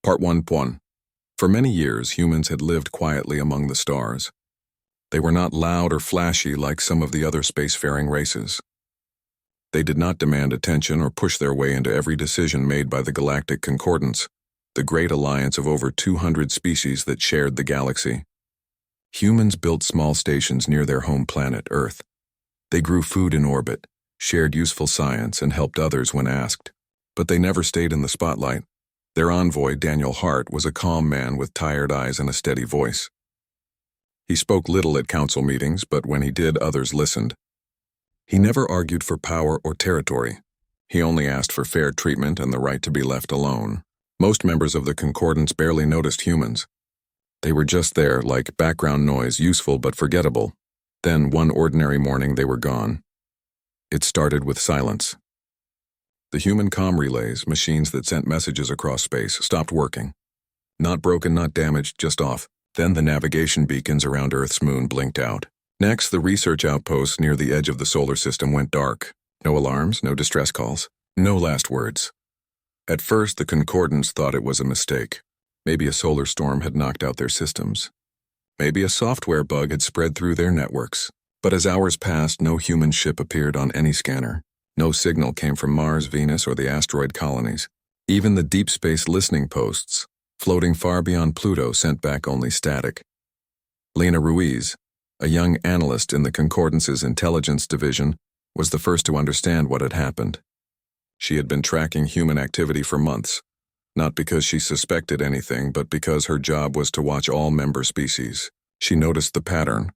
Part 1.1. For many years, humans had lived quietly among the stars. They were not loud or flashy like some of the other spacefaring races. They did not demand attention or push their way into every decision made by the Galactic Concordance, the great alliance of over 200 species that shared the galaxy. Humans built small stations near their home planet, Earth. They grew food in orbit, shared useful science, and helped others when asked. But they never stayed in the spotlight. Their envoy, Daniel Hart, was a calm man with tired eyes and a steady voice. He spoke little at council meetings, but when he did, others listened. He never argued for power or territory. He only asked for fair treatment and the right to be left alone. Most members of the Concordance barely noticed humans. They were just there, like background noise, useful but forgettable. Then, one ordinary morning, they were gone. It started with silence. The human comm relays, machines that sent messages across space, stopped working. Not broken, not damaged, just off. Then the navigation beacons around Earth's moon blinked out. Next, the research outposts near the edge of the solar system went dark. No alarms, no distress calls, no last words. At first, the Concordance thought it was a mistake. Maybe a solar storm had knocked out their systems. Maybe a software bug had spread through their networks. But as hours passed, no human ship appeared on any scanner. No signal came from Mars, Venus, or the asteroid colonies. Even the deep space listening posts, floating far beyond Pluto, sent back only static. Lena Ruiz, a young analyst in the Concordance's intelligence division, was the first to understand what had happened. She had been tracking human activity for months, not because she suspected anything, but because her job was to watch all member species. She noticed the pattern.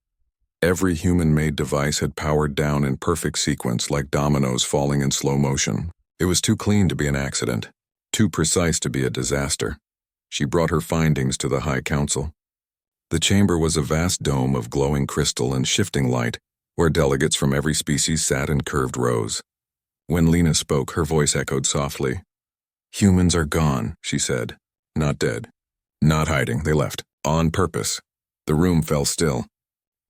Every human-made device had powered down in perfect sequence, like dominoes falling in slow motion. It was too clean to be an accident, too precise to be a disaster. She brought her findings to the High Council. The chamber was a vast dome of glowing crystal and shifting light, where delegates from every species sat in curved rows. When Lena spoke, her voice echoed softly. "Humans are gone," she said. "Not dead. Not hiding. They left. On purpose." The room fell still.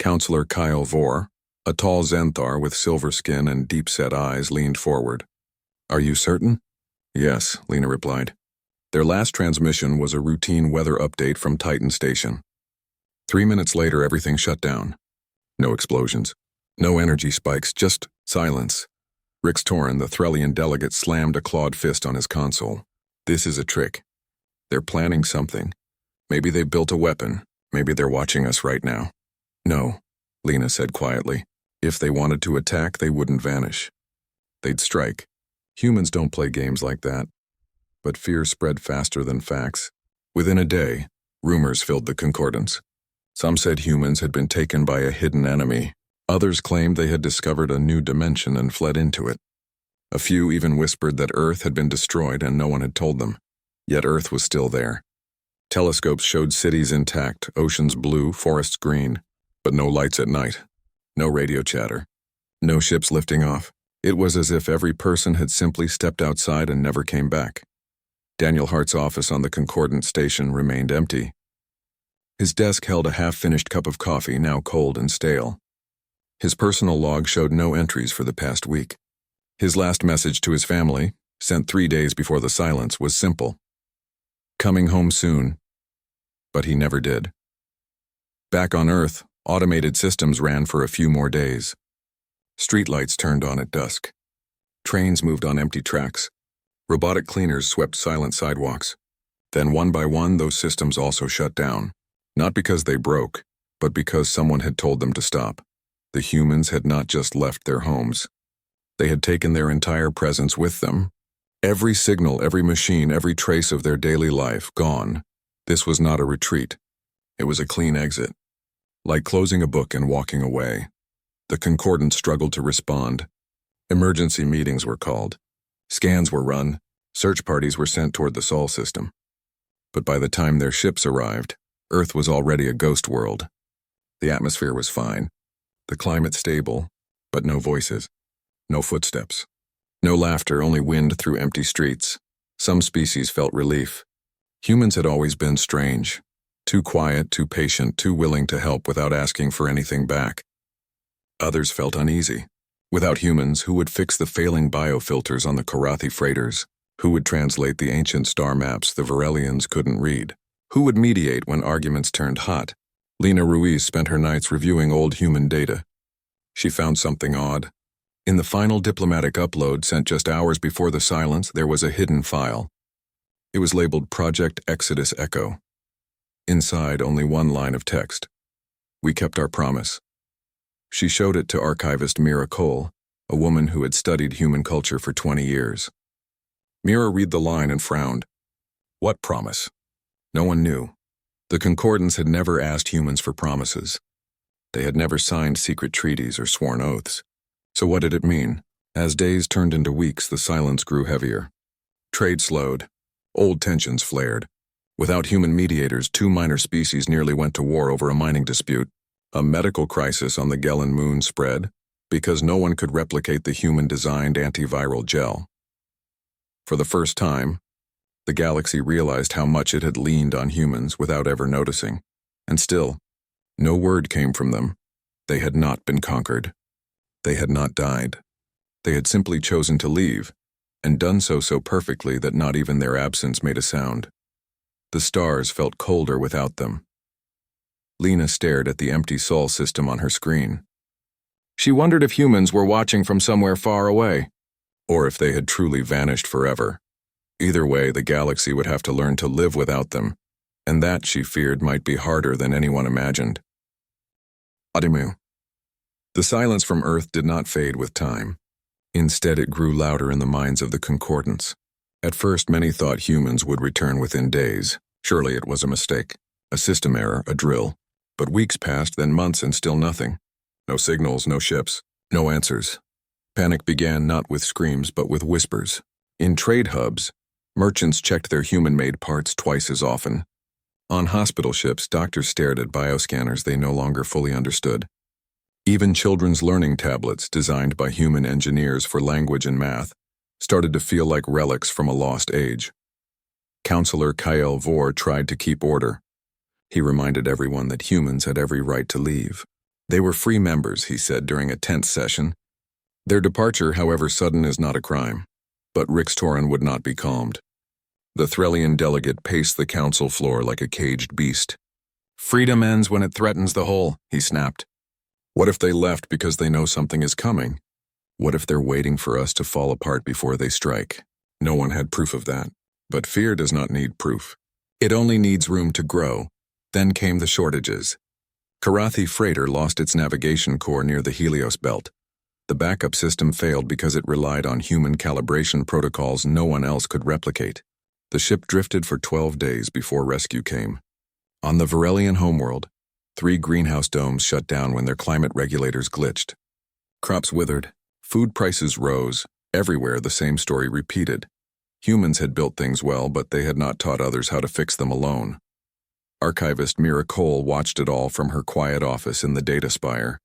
Counselor Kyle Vore, a tall Xanthar with silver skin and deep-set eyes, leaned forward. "Are you certain?" "Yes," Lena replied. Their last transmission was a routine weather update from Titan Station. 3 minutes later, everything shut down. No explosions. No energy spikes, just silence. Rix Torin, the Threllian delegate, slammed a clawed fist on his console. "This is a trick. They're planning something. Maybe they built a weapon. Maybe they're watching us right now." "No," Lena said quietly. "If they wanted to attack, they wouldn't vanish. They'd strike. Humans don't play games like that." But fear spread faster than facts. Within a day, rumors filled the Concordance. Some said humans had been taken by a hidden enemy. Others claimed they had discovered a new dimension and fled into it. A few even whispered that Earth had been destroyed and no one had told them. Yet Earth was still there. Telescopes showed cities intact, oceans blue, forests green. But no lights at night, no radio chatter, no ships lifting off. It was as if every person had simply stepped outside and never came back. Daniel Hart's office on the Concordance station remained empty. His desk held a half-finished cup of coffee, now cold and stale. His personal log showed no entries for the past week. His last message to his family, sent 3 days before the silence, was simple. Coming home soon. But he never did. Back on Earth, automated systems ran for a few more days. Streetlights turned on at dusk. Trains moved on empty tracks. Robotic cleaners swept silent sidewalks. Then one by one, those systems also shut down. Not because they broke, but because someone had told them to stop. The humans had not just left their homes. They had taken their entire presence with them. Every signal, every machine, every trace of their daily life, gone. This was not a retreat. It was a clean exit. Like closing a book and walking away. The Concordance struggled to respond. Emergency meetings were called. Scans were run. Search parties were sent toward the Sol system. But by the time their ships arrived, Earth was already a ghost world. The atmosphere was fine. The climate stable, but no voices. No footsteps. No laughter, only wind through empty streets. Some species felt relief. Humans had always been strange. Too quiet, too patient, too willing to help without asking for anything back. Others felt uneasy. Without humans, who would fix the failing biofilters on the Karathi freighters? Who would translate the ancient star maps the Varelians couldn't read? Who would mediate when arguments turned hot? Lena Ruiz spent her nights reviewing old human data. She found something odd. In the final diplomatic upload sent just hours before the silence, there was a hidden file. It was labeled Project Exodus Echo. Inside, only one line of text. We kept our promise. She showed it to archivist Mira Cole, a woman who had studied human culture for 20 years. Mira read the line and frowned. What promise? No one knew. The Concordance had never asked humans for promises. They had never signed secret treaties or sworn oaths. So what did it mean? As days turned into weeks, the silence grew heavier. Trade slowed. Old tensions flared. Without human mediators, 2 minor species nearly went to war over a mining dispute. A medical crisis on the Gellan moon spread because no one could replicate the human-designed antiviral gel. For the first time, the galaxy realized how much it had leaned on humans without ever noticing. And still, no word came from them. They had not been conquered. They had not died. They had simply chosen to leave, and done so perfectly that not even their absence made a sound. The stars felt colder without them. Lena stared at the empty Sol system on her screen. She wondered if humans were watching from somewhere far away, or if they had truly vanished forever. Either way, the galaxy would have to learn to live without them, and that, she feared, might be harder than anyone imagined. Adimu. The silence from Earth did not fade with time. Instead, it grew louder in the minds of the Concordants. At first, many thought humans would return within days. Surely it was a mistake, a system error, a drill. But weeks passed, then months, and still nothing. No signals, no ships, no answers. Panic began not with screams, but with whispers. In trade hubs, merchants checked their human-made parts twice as often. On hospital ships, doctors stared at bioscanners they no longer fully understood. Even children's learning tablets, designed by human engineers for language and math, started to feel like relics from a lost age. Counselor Kyle Vore tried to keep order. He reminded everyone that humans had every right to leave. They were free members, he said during a tense session. Their departure, however sudden, is not a crime. But Rixtoran would not be calmed. The Threlian delegate paced the council floor like a caged beast. Freedom ends when it threatens the whole, he snapped. What if they left because they know something is coming? What if they're waiting for us to fall apart before they strike? No one had proof of that. But fear does not need proof. It only needs room to grow. Then came the shortages. Karathi freighter lost its navigation core near the Helios belt. The backup system failed because it relied on human calibration protocols no one else could replicate. The ship drifted for 12 days before rescue came. On the Varelian homeworld, 3 greenhouse domes shut down when their climate regulators glitched. Crops withered. Food prices rose. Everywhere the same story repeated. Humans had built things well, but they had not taught others how to fix them alone. Archivist Mira Cole watched it all from her quiet office in the data spire.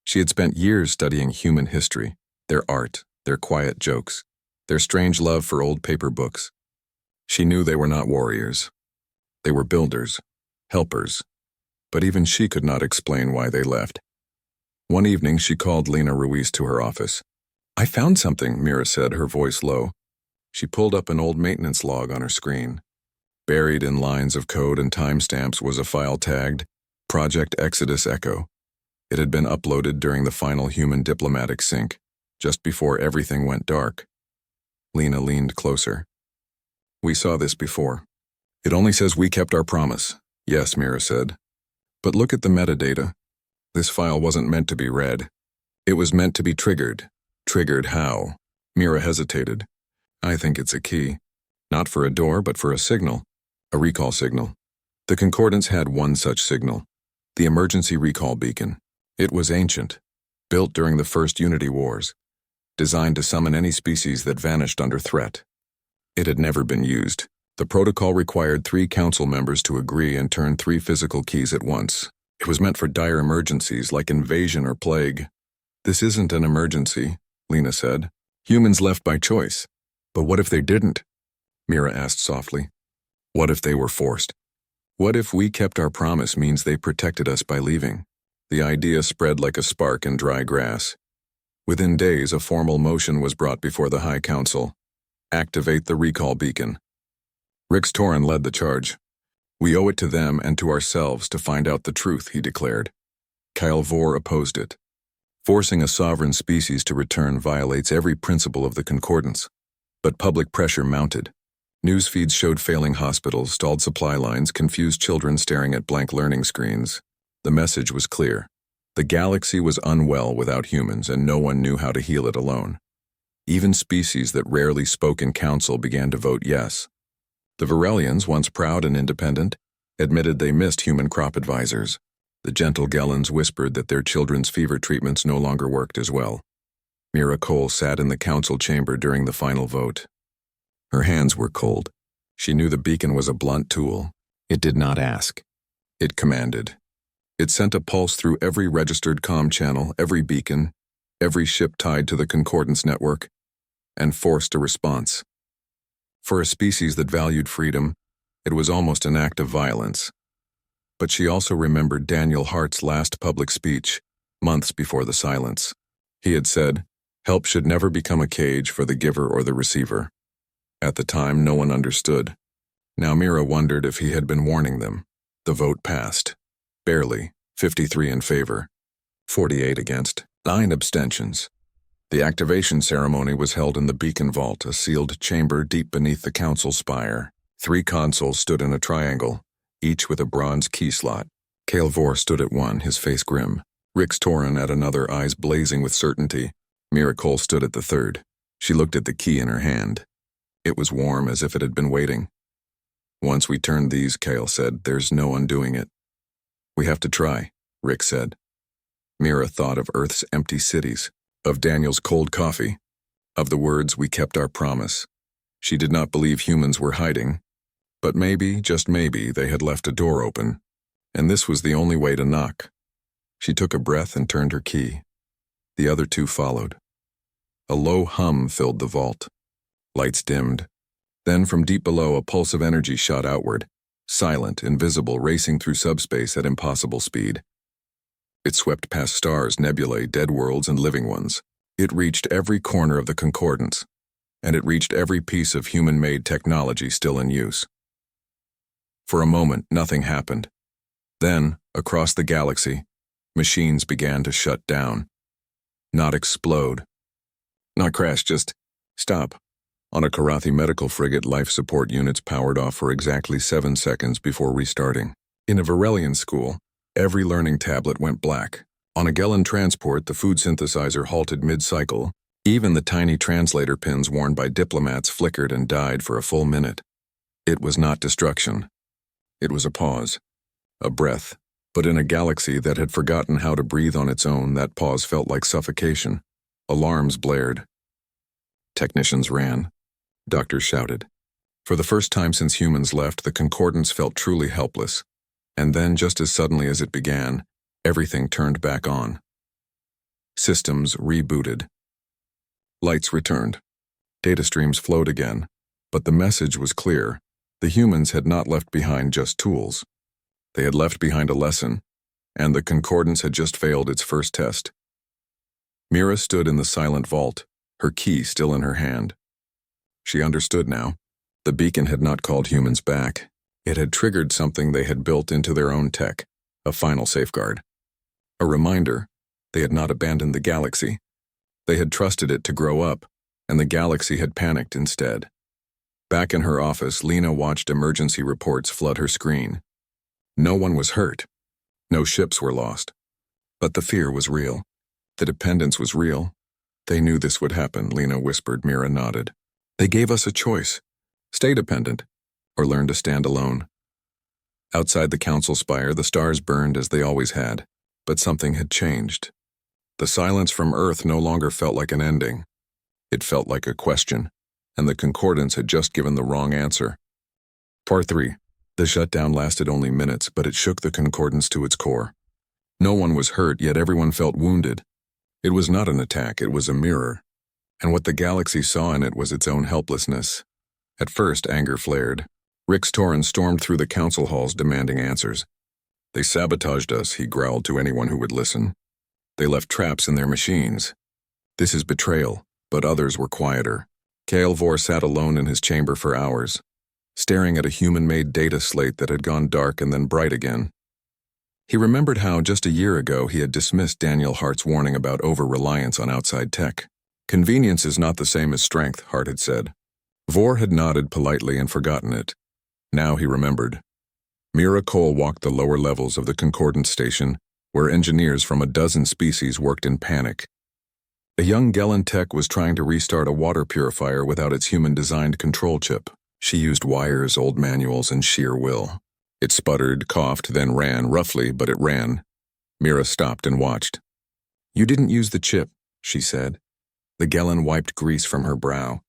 She had spent years studying human history, their art, their quiet jokes, their strange love for old paper books. She knew they were not warriors. They were builders, helpers, but even she could not explain why they left. One evening, she called Lena Ruiz to her office. I found something, Mira said, her voice low. She pulled up an old maintenance log on her screen. Buried in lines of code and timestamps was a file tagged Project Exodus Echo. It had been uploaded during the final human diplomatic sync, just before everything went dark. Lena leaned closer. We saw this before. It only says we kept our promise. Yes, Mira said. But look at the metadata. This file wasn't meant to be read. It was meant to be triggered. Triggered how? Mira hesitated. I think it's a key. Not for a door, but for a signal. A recall signal. The Concordance had one such signal. The emergency recall beacon. It was ancient. Built during the first Unity Wars. Designed to summon any species that vanished under threat. It had never been used. The protocol required 3 council members to agree and turn 3 physical keys at once. It was meant for dire emergencies like invasion or plague. This isn't an emergency, Lena said. Humans left by choice. But what if they didn't? Mira asked softly. What if they were forced? What if we kept our promise means they protected us by leaving? The idea spread like a spark in dry grass. Within days, a formal motion was brought before the High Council. Activate the recall beacon. Rix Torin led the charge. We owe it to them and to ourselves to find out the truth, he declared. Kyle Vor opposed it. Forcing a sovereign species to return violates every principle of the Concordance. But public pressure mounted. News feeds showed failing hospitals, stalled supply lines, confused children staring at blank learning screens. The message was clear. The galaxy was unwell without humans, and no one knew how to heal it alone. Even species that rarely spoke in council began to vote yes. The Varelians, once proud and independent, admitted they missed human crop advisors. The gentle Gellans whispered that their children's fever treatments no longer worked as well. Mira Cole sat in the council chamber during the final vote. Her hands were cold. She knew the beacon was a blunt tool. It did not ask. It commanded. It sent a pulse through every registered comm channel, every beacon, every ship tied to the Concordance network, and forced a response. For a species that valued freedom, it was almost an act of violence. But she also remembered Daniel Hart's last public speech, months before the silence. He had said, "Help should never become a cage for the giver or the receiver." At the time, no one understood. Now Mira wondered if he had been warning them. The vote passed. Barely, 53 in favor, 48 against, 9 abstentions. The activation ceremony was held in the beacon vault, a sealed chamber deep beneath the council spire. 3 consoles stood in a triangle, each with a bronze key slot. Kale Vor stood at one, his face grim. Rix Torin at another, eyes blazing with certainty. Mira Cole stood at the third. She looked at the key in her hand. It was warm, as if it had been waiting. "Once we turn these," Kale said, "there's no undoing it." "We have to try," Rick said. Mira thought of Earth's empty cities, of Daniel's cold coffee, of the words, "We kept our promise." She did not believe humans were hiding, but maybe, just maybe, they had left a door open, and this was the only way to knock. She took a breath and turned her key. The other 2 followed. A low hum filled the vault. Lights dimmed. Then from deep below, a pulse of energy shot outward, silent, invisible, racing through subspace at impossible speed. It swept past stars, nebulae, dead worlds, and living ones. It reached every corner of the Concordance, and it reached every piece of human-made technology still in use. For a moment, nothing happened. Then, across the galaxy, machines began to shut down. Not explode. Not crash, just stop. On a Karathi medical frigate, life support units powered off for exactly 7 seconds before restarting. In a Varelian school, every learning tablet went black. On a Gellan transport, the food synthesizer halted mid-cycle. Even the tiny translator pins worn by diplomats flickered and died for a full minute. It was not destruction. It was a pause, a breath. But in a galaxy that had forgotten how to breathe on its own, that pause felt like suffocation. Alarms blared. Technicians ran. Doctors shouted. For the first time since humans left, the Concordance felt truly helpless. And then, just as suddenly as it began, everything turned back on. Systems rebooted. Lights returned. Data streams flowed again. But the message was clear. The humans had not left behind just tools. They had left behind a lesson, and the Concordance had just failed its first test. Mira stood in the silent vault, her key still in her hand. She understood now. The beacon had not called humans back. It had triggered something they had built into their own tech, a final safeguard. A reminder, they had not abandoned the galaxy. They had trusted it to grow up, and the galaxy had panicked instead. Back in her office, Lena watched emergency reports flood her screen. No one was hurt. No ships were lost. But the fear was real. The dependence was real. They knew this would happen, Lena whispered. Mira nodded. They gave us a choice. Stay dependent, or learn to stand alone. Outside the council spire, the stars burned as they always had, but something had changed. The silence from Earth no longer felt like an ending. It felt like a question, and the Concordance had just given the wrong answer. Part 3. The shutdown lasted only minutes, but it shook the Concordance to its core. No one was hurt, yet everyone felt wounded. It was not an attack, it was a mirror. And what the galaxy saw in it was its own helplessness. At first, anger flared. Rix Torin stormed through the council halls demanding answers. They sabotaged us, he growled to anyone who would listen. They left traps in their machines. This is betrayal, but others were quieter. Vor sat alone in his chamber for hours, staring at a human-made data slate that had gone dark and then bright again. He remembered how, just a year ago, he had dismissed Daniel Hart's warning about over-reliance on outside tech. Convenience is not the same as strength, Hart had said. Vor had nodded politely and forgotten it. Now he remembered. Mira Cole walked the lower levels of the Concordance station, where engineers from a dozen species worked in panic. A young Gellan tech was trying to restart a water purifier without its human-designed control chip. She used wires, old manuals, and sheer will. It sputtered, coughed, then ran, roughly, but it ran. Mira stopped and watched. "You didn't use the chip," she said. The Gellan wiped grease from her brow.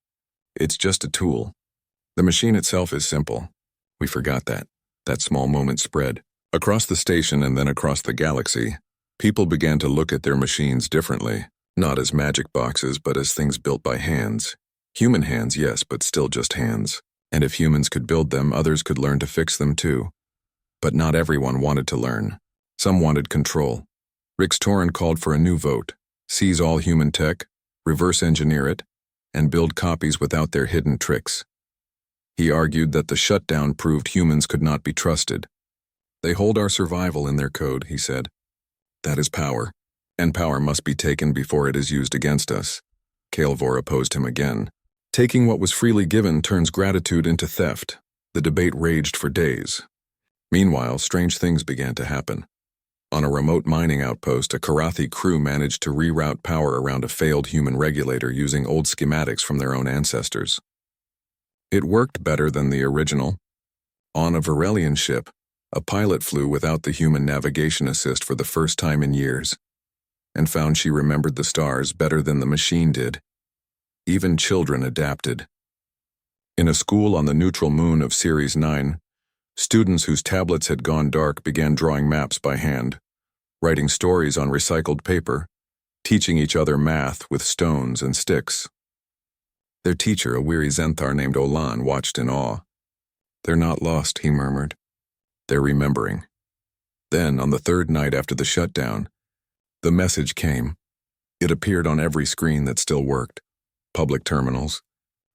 "It's just a tool. The machine itself is simple." We forgot that. That small moment spread. Across the station and then across the galaxy, people began to look at their machines differently, not as magic boxes, but as things built by hands. Human hands, yes, but still just hands. And if humans could build them, others could learn to fix them too. But not everyone wanted to learn. Some wanted control. Rix Torren called for a new vote: seize all human tech, reverse engineer it, and build copies without their hidden tricks. He argued that the shutdown proved humans could not be trusted. "They hold our survival in their code," he said. "That is power, and power must be taken before it is used against us." Vor opposed him again. Taking what was freely given turns gratitude into theft. The debate raged for days. Meanwhile, strange things began to happen. On a remote mining outpost, a Karathi crew managed to reroute power around a failed human regulator using old schematics from their own ancestors. It worked better than the original. On a Varelian ship, a pilot flew without the human navigation assist for the first time in years, and found she remembered the stars better than the machine did. Even children adapted. In a school on the neutral moon of Series 9, students whose tablets had gone dark began drawing maps by hand, writing stories on recycled paper, teaching each other math with stones and sticks. Their teacher, a weary Zenthar named Olan, watched in awe. "They're not lost," he murmured. "They're remembering." Then, on the third night after the shutdown, the message came. It appeared on every screen that still worked. Public terminals,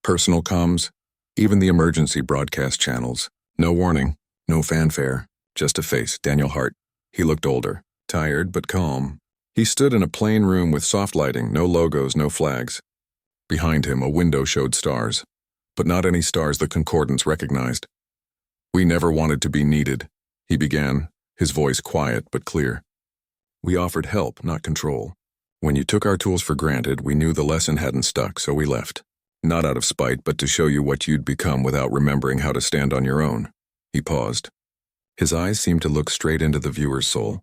personal comms, even the emergency broadcast channels. No warning, no fanfare, just a face, Daniel Hart. He looked older, tired but calm. He stood in a plain room with soft lighting, no logos, no flags. Behind him, a window showed stars, but not any stars the Concordance recognized. "We never wanted to be needed," he began, his voice quiet but clear. "We offered help, not control. When you took our tools for granted, we knew the lesson hadn't stuck, so we left. Not out of spite, but to show you what you'd become without remembering how to stand on your own." He paused. His eyes seemed to look straight into the viewer's soul.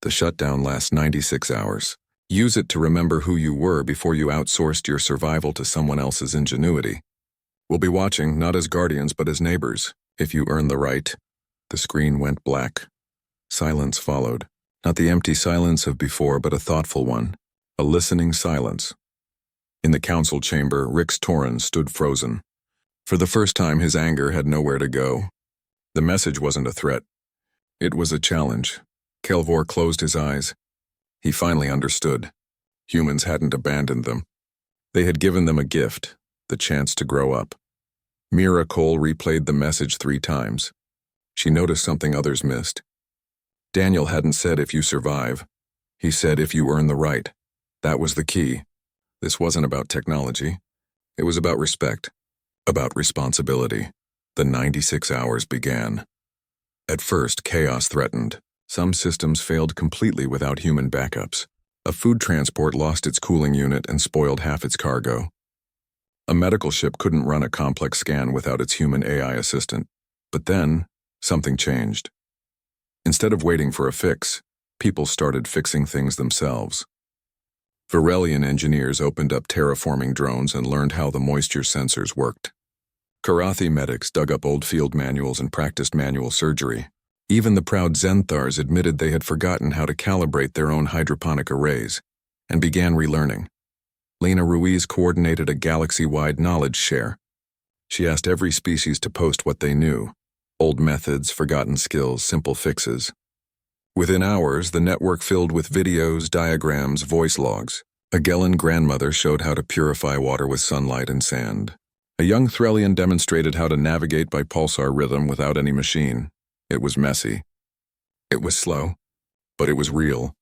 "The shutdown lasts 96 hours. Use it to remember who you were before you outsourced your survival to someone else's ingenuity. We'll be watching, not as guardians, but as neighbors, if you earn the right." The screen went black. Silence followed. Not the empty silence of before, but a thoughtful one. A listening silence. In the council chamber, Rix Torren stood frozen. For the first time, his anger had nowhere to go. The message wasn't a threat. It was a challenge. Vor closed his eyes. He finally understood. Humans hadn't abandoned them. They had given them a gift, the chance to grow up. Mira Cole replayed the message 3 times. She noticed something others missed. Daniel hadn't said "if you survive." He said "if you earn the right." That was the key. This wasn't about technology. It was about respect, about responsibility. The 96 hours began. At first, chaos threatened. Some systems failed completely without human backups. A food transport lost its cooling unit and spoiled half its cargo. A medical ship couldn't run a complex scan without its human AI assistant. But then, something changed. Instead of waiting for a fix, people started fixing things themselves. Varelian engineers opened up terraforming drones and learned how the moisture sensors worked. Karathi medics dug up old field manuals and practiced manual surgery. Even the proud Zenthars admitted they had forgotten how to calibrate their own hydroponic arrays, and began relearning. Lena Ruiz coordinated a galaxy-wide knowledge share. She asked every species to post what they knew. Old methods, forgotten skills, simple fixes. Within hours, the network filled with videos, diagrams, voice logs. A Gellan grandmother showed how to purify water with sunlight and sand. A young Threlian demonstrated how to navigate by pulsar rhythm without any machine. It was messy. It was slow, but it was real.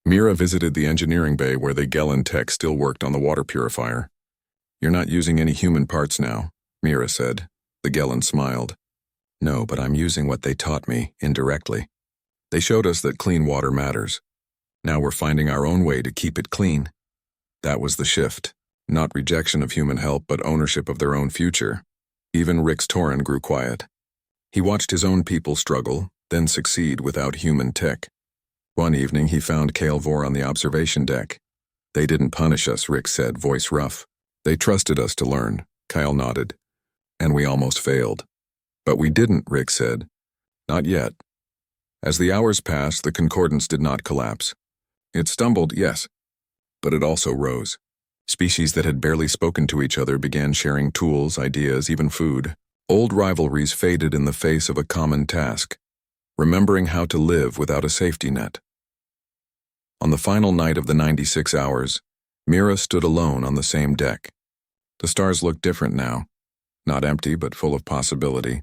Mira visited the engineering bay where the Gellan tech still worked on the water purifier. "You're not using any human parts now," Mira said. The Gellan smiled. "No, but I'm using what they taught me, indirectly. They showed us that clean water matters. Now we're finding our own way to keep it clean." That was the shift. Not rejection of human help, but ownership of their own future. Even Rix Torin grew quiet. He watched his own people struggle, then succeed without human tech. One evening he found Kale Vor on the observation deck. "They didn't punish us," Rix said, voice rough. "They trusted us to learn." Kyle nodded. "And we almost failed." "But we didn't," Rix said. "Not yet." As the hours passed, the Concordance did not collapse. It stumbled, yes, but it also rose. Species that had barely spoken to each other began sharing tools, ideas, even food. Old rivalries faded in the face of a common task, remembering how to live without a safety net. On the final night of the 96 hours, Mira stood alone on the same deck. The stars looked different now, not empty but full of possibility.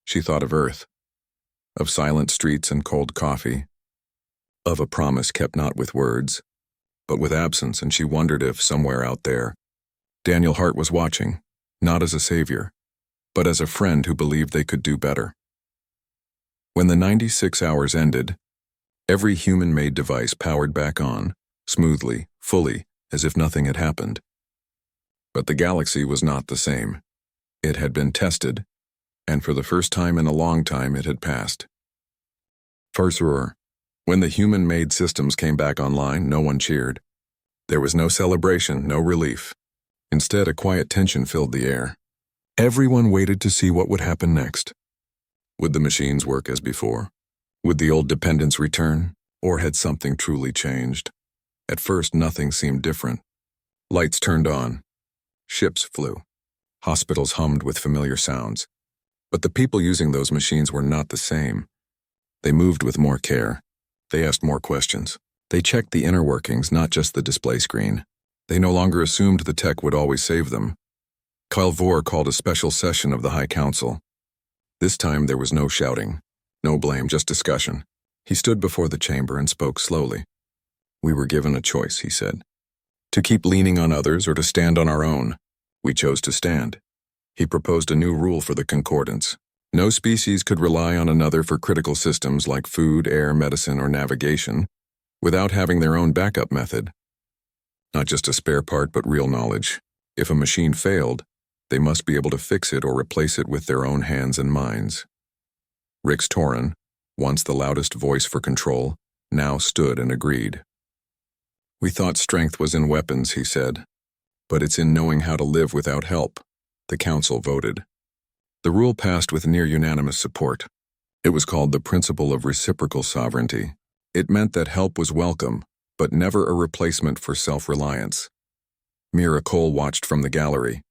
She thought of Earth, of silent streets and cold coffee, of a promise kept not with words, but with absence, and she wondered if, somewhere out there, Daniel Hart was watching, not as a savior, but as a friend who believed they could do better. When the 96 hours ended, every human-made device powered back on, smoothly, fully, as if nothing had happened. But the galaxy was not the same. It had been tested, and for the first time in a long time it had passed. Farsurur. When the human-made systems came back online, no one cheered. There was no celebration, no relief. Instead, a quiet tension filled the air. Everyone waited to see what would happen next. Would the machines work as before? Would the old dependence return? Or had something truly changed? At first, nothing seemed different. Lights turned on. Ships flew. Hospitals hummed with familiar sounds. But the people using those machines were not the same. They moved with more care. They asked more questions. They checked the inner workings, not just the display screen. They no longer assumed the tech would always save them. Kyle Vor called a special session of the High Council. This time there was no shouting, no blame, just discussion. He stood before the chamber and spoke slowly. "We were given a choice," he said. "To keep leaning on others or to stand on our own. We chose to stand." He proposed a new rule for the Concordance. No species could rely on another for critical systems like food, air, medicine, or navigation without having their own backup method. Not just a spare part, but real knowledge. If a machine failed, they must be able to fix it or replace it with their own hands and minds. Rix Torin, once the loudest voice for control, now stood and agreed. "We thought strength was in weapons," he said, "but it's in knowing how to live without help." The council voted. The rule passed with near unanimous support. It was called the principle of reciprocal sovereignty. It meant that help was welcome, but never a replacement for self-reliance. Mira Cole watched from the gallery.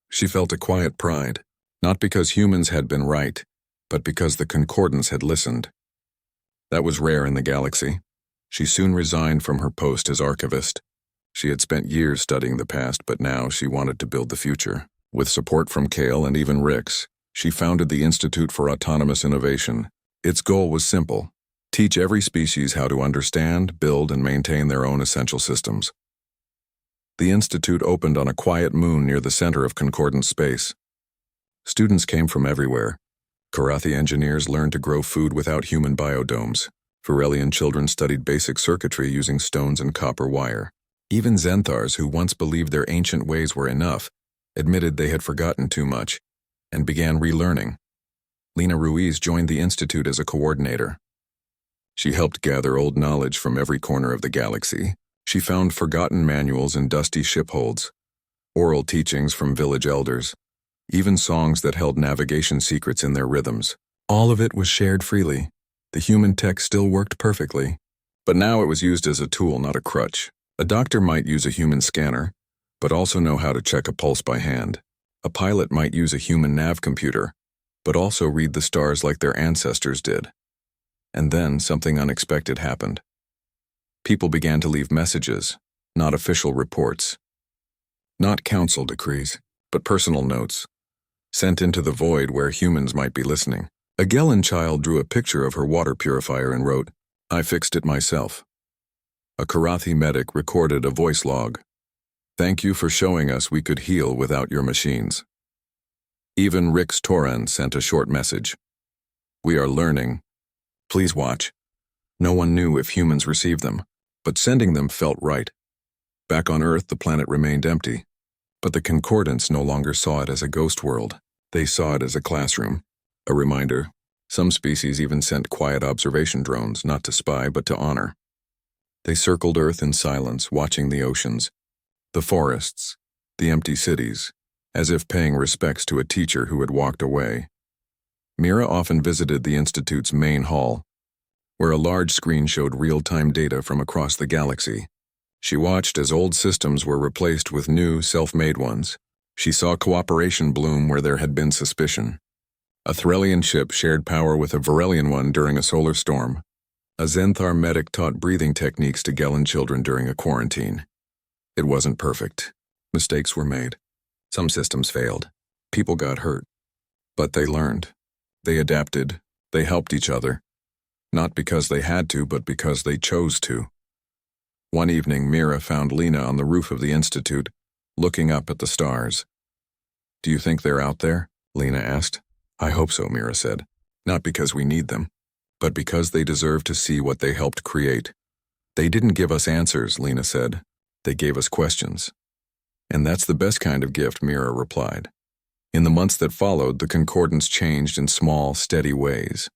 She felt a quiet pride, not because humans had been right, but because the Concordance had listened. That was rare in the galaxy. She soon resigned from her post as archivist. She had spent years studying the past, but now she wanted to build the future. With support from Kale and even Rix, she founded the Institute for Autonomous Innovation. Its goal was simple: teach every species how to understand, build, and maintain their own essential systems. The institute opened on a quiet moon near the center of Concordance space. Students came from everywhere. Karathi engineers learned to grow food without human biodomes. Varelian children studied basic circuitry using stones and copper wire. Even Zenthars, who once believed their ancient ways were enough, admitted they had forgotten too much and began relearning. Lena Ruiz joined the institute as a coordinator. She helped gather old knowledge from every corner of the galaxy. She found forgotten manuals in dusty shipholds, oral teachings from village elders, even songs that held navigation secrets in their rhythms. All of it was shared freely. The human tech still worked perfectly, but now it was used as a tool, not a crutch. A doctor might use a human scanner, but also know how to check a pulse by hand. A pilot might use a human nav computer, but also read the stars like their ancestors did. And then something unexpected happened. People began to leave messages, not official reports, not council decrees, but personal notes, sent into the void where humans might be listening. A Gellan child drew a picture of her water purifier and wrote, "I fixed it myself." A Karathi medic recorded a voice log. "Thank you for showing us we could heal without your machines." Even Rix Toran sent a short message. "We are learning. Please watch." No one knew if humans received them, but sending them felt right. Back on Earth, the planet remained empty, but the Concordants no longer saw it as a ghost world. They saw it as a classroom, a reminder. Some species even sent quiet observation drones, not to spy, but to honor. They circled Earth in silence, watching the oceans, the forests, the empty cities, as if paying respects to a teacher who had walked away. Mira often visited the Institute's main hall, where a large screen showed real-time data from across the galaxy. She watched as old systems were replaced with new, self-made ones. She saw cooperation bloom where there had been suspicion. A Threlian ship shared power with a Varelian one during a solar storm. A Zenthar medic taught breathing techniques to Gellan children during a quarantine. It wasn't perfect. Mistakes were made. Some systems failed. People got hurt. But they learned. They adapted. They helped each other. Not because they had to, but because they chose to. One evening, Mira found Lena on the roof of the Institute, looking up at the stars. "Do you think they're out there?" Lena asked. "I hope so," Mira said. "Not because we need them, but because they deserve to see what they helped create." "They didn't give us answers," Lena said. "They gave us questions." "And that's the best kind of gift," Mira replied. In the months that followed, the Concordance changed in small, steady ways.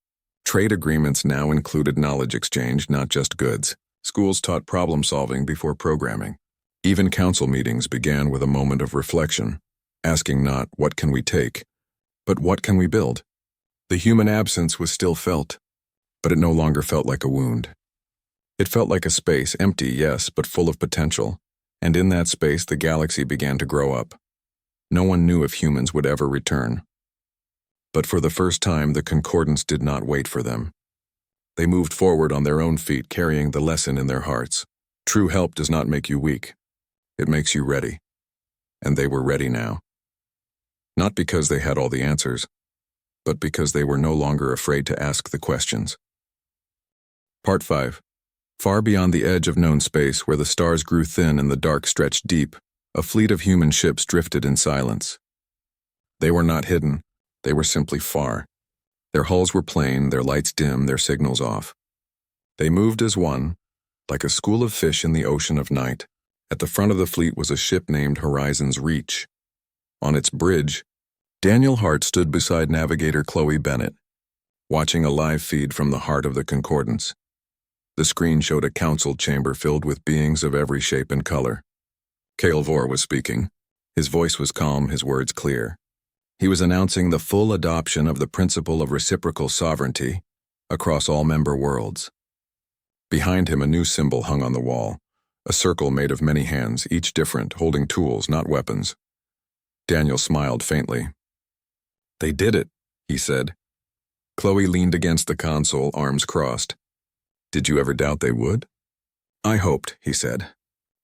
Trade agreements now included knowledge exchange, not just goods. Schools taught problem-solving before programming. Even council meetings began with a moment of reflection, asking not, "What can we take?" but "What can we build?" The human absence was still felt, but it no longer felt like a wound. It felt like a space, empty, yes, but full of potential, and in that space the galaxy began to grow up. No one knew if humans would ever return. But for the first time, the Concordants did not wait for them. They moved forward on their own feet, carrying the lesson in their hearts. True help does not make you weak. It makes you ready. And they were ready now. Not because they had all the answers, but because they were no longer afraid to ask the questions. Part 5. Far beyond the edge of known space, where the stars grew thin and the dark stretched deep, a fleet of human ships drifted in silence. They were not hidden. They were simply far. Their hulls were plain, their lights dim, their signals off. They moved as one, like a school of fish in the ocean of night. At the front of the fleet was a ship named Horizon's Reach. On its bridge, Daniel Hart stood beside navigator Chloe Bennett, watching a live feed from the heart of the Concordance. The screen showed a council chamber filled with beings of every shape and color. Cale Vor was speaking. His voice was calm, his words clear. He was announcing the full adoption of the principle of reciprocal sovereignty across all member worlds. Behind him, a new symbol hung on the wall, a circle made of many hands, each different, holding tools, not weapons. Daniel smiled faintly. "They did it," he said. Chloe leaned against the console, arms crossed. "Did you ever doubt they would?" "I hoped," he said.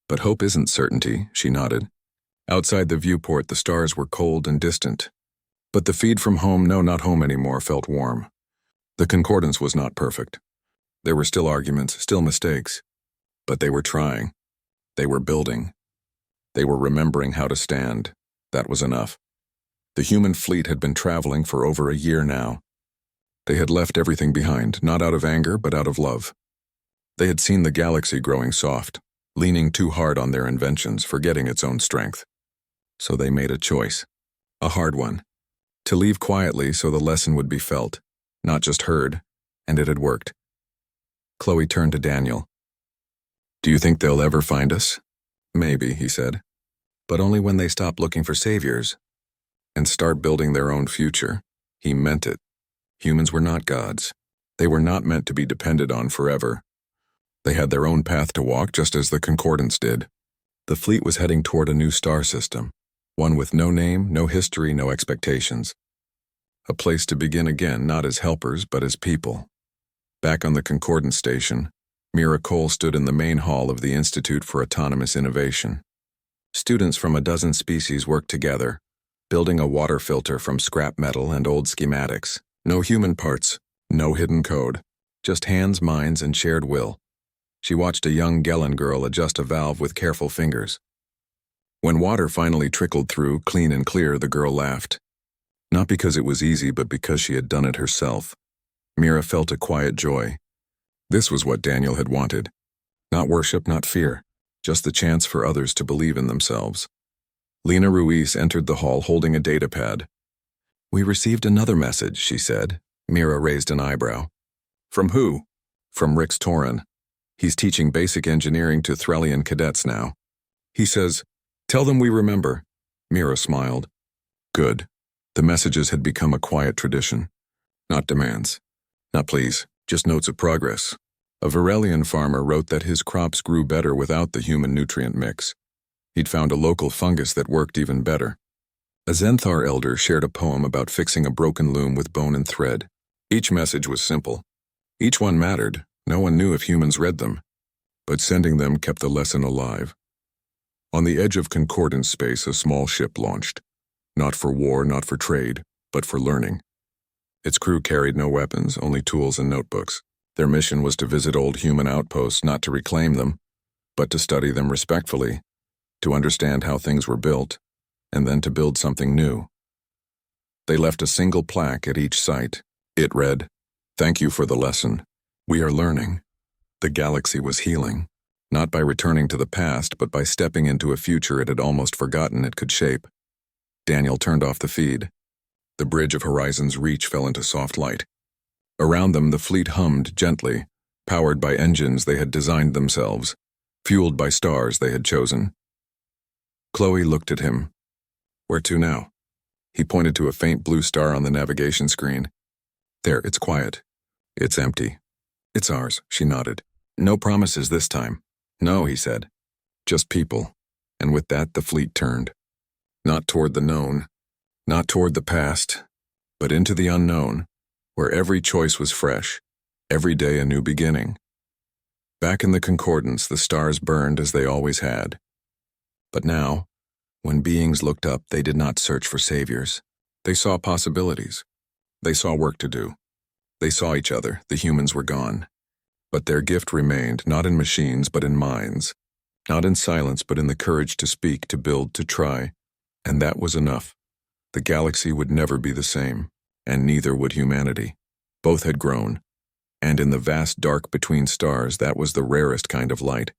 "But hope isn't certainty," she nodded. Outside the viewport, the stars were cold and distant. But the feed from home, no, not home anymore, felt warm. The Concordance was not perfect. There were still arguments, still mistakes. But they were trying. They were building. They were remembering how to stand. That was enough. The human fleet had been traveling for over a year now. They had left everything behind, not out of anger, but out of love. They had seen the galaxy growing soft, leaning too hard on their inventions, forgetting its own strength. So they made a choice. A hard one. To leave quietly so the lesson would be felt, not just heard, and it had worked. Chloe turned to Daniel. "Do you think they'll ever find us?" "Maybe," he said. "But only when they stop looking for saviors and start building their own future." He meant it. Humans were not gods. They were not meant to be depended on forever. They had their own path to walk, just as the Concordance did. The fleet was heading toward a new star system, one with no name, no history, no expectations. A place to begin again, not as helpers, but as people. Back on the Concordance station, Mira Cole stood in the main hall of the Institute for Autonomous Innovation. Students from a dozen species worked together, building a water filter from scrap metal and old schematics. No human parts, no hidden code, just hands, minds, and shared will. She watched a young Gellan girl adjust a valve with careful fingers. When water finally trickled through, clean and clear, the girl laughed. Not because it was easy, but because she had done it herself. Mira felt a quiet joy. This was what Daniel had wanted. Not worship, not fear, just the chance for others to believe in themselves. Lena Ruiz entered the hall holding a datapad. "We received another message," she said. Mira raised an eyebrow. "From who?" "From Rix Torin. He's teaching basic engineering to Threlian cadets now. He says, 'Tell them we remember.'" Mira smiled. Good. The messages had become a quiet tradition. Not demands. Not please, just notes of progress. A Varelian farmer wrote that his crops grew better without the human nutrient mix. He'd found a local fungus that worked even better. A Zenthar elder shared a poem about fixing a broken loom with bone and thread. Each message was simple. Each one mattered. No one knew if humans read them. But sending them kept the lesson alive. On the edge of concordance space, a small ship launched. Not for war, not for trade, but for learning. Its crew carried no weapons, only tools and notebooks. Their mission was to visit old human outposts, not to reclaim them, but to study them respectfully, to understand how things were built, and then to build something new. They left a single plaque at each site. It read, "Thank you for the lesson. We are learning." The galaxy was healing, not by returning to the past, but by stepping into a future it had almost forgotten it could shape. Daniel turned off the feed. The bridge of Horizon's reach fell into soft light. Around them, the fleet hummed gently, powered by engines they had designed themselves, fueled by stars they had chosen. Chloe looked at him. "Where to now?" He pointed to a faint blue star on the navigation screen. "There, it's quiet. It's empty." "It's ours," she nodded. "No promises this time." "No," he said. "Just people." And with that, the fleet turned. Not toward the known, not toward the past, but into the unknown, where every choice was fresh, every day a new beginning. Back in the concordance, the stars burned as they always had. But now, when beings looked up, they did not search for saviors. They saw possibilities. They saw work to do. They saw each other. The humans were gone. But their gift remained, not in machines, but in minds. Not in silence, but in the courage to speak, to build, to try. And that was enough. The galaxy would never be the same, and neither would humanity. Both had grown. And in the vast dark between stars, that was the rarest kind of light.